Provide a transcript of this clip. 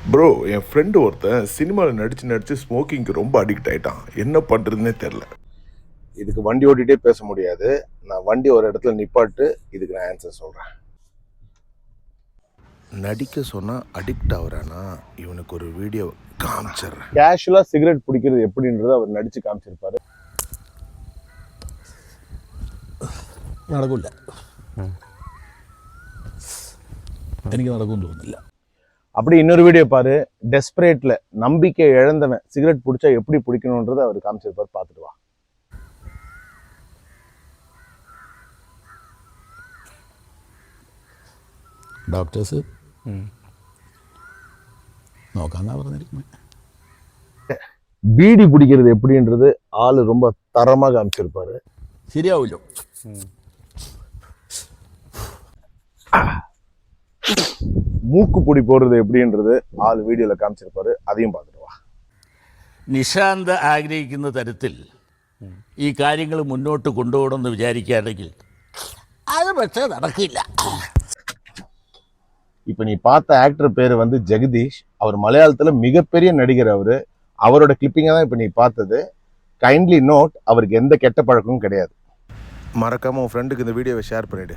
Bro, என் friend ஒருத்தன் சினிமாவில் நடிச்சு ஸ்மோக்கிங்க்கு ரொம்ப அடிக்ட் ஆயிட்டான். என்ன பண்றதுன்னே தெரியல. இதுக்கு வண்டி ஓட்டிகிட்டே பேச முடியாது. நான் வண்டி ஒரு இடத்துல நிப்பாட்டு இதுக்கு நான் ஆன்சர் சொல்றேன். நடிக்க சொன்னா அடிக்ட் ஆகுறானா? இவனுக்கு ஒரு வீடியோ காமிச்சிடுறேன். கேஷுவலா சிகரெட் பிடிக்கிறது எப்படின்றது அவர் நடிச்சு காமிச்சிருப்பாரு. നടക്കില്ല, എനിക്ക് നടക്കുമെന്ന് തോന്നുന്നില്ല. அப்படி இன்னொரு வீடியோ பாரு, டெஸ்பரேட்ல நம்பிக்கை இழந்தவன் சிகரெட் பிடிச்சா எப்படி பிடிக்கணும்ன்றதை அவர் காமிச்சிருப்பார். பார்த்துட்டு வா. ഡോക്ടേഴ്സ് നോക്കാന്നാ പറഞ്ഞിരിക്കുന്നത്. பீடி பிடிக்கிறது எப்படின்றது ஆளு ரொம்ப தரமா காமிச்சிருப்பாரு. ശരിയാവില്ല. மூக்கு பொடி போடுறது எப்படின்றது ஆள் വീഡിയോയിൽ കാണിച്ചിരുപ്പാரு. അதையும் பார்த்துட்டு வா. നിശാന്ത് ആഗ്രഹിക്കുന്ന തരത്തിൽ ഈ കാര്യങ്ങൾ മുന്നോട്ട് കൊണ്ടുപോകണമെന്ന് വിചാരിക്കുകയാണെങ്കിൽ അത് പക്ഷേ നടക്കില്ല. இப்போ நீ பார்த்த ஆக்டர் பேர் வந்து ஜெகதீஷ். அவர் மலையாளத்தில் மிகப்பெரிய நடிகர். அவரோட கிளிப்பிங்கை தான் இப்போ நீ பார்த்தது. கைண்ட்லி நோட், அவருக்கு எந்த கெட்ட பழக்கமும் கிடையாது. மறக்காம உன் ஃப்ரெண்டுக்கு இந்த வீடியோவை ஷேர் பண்ணிவிடு.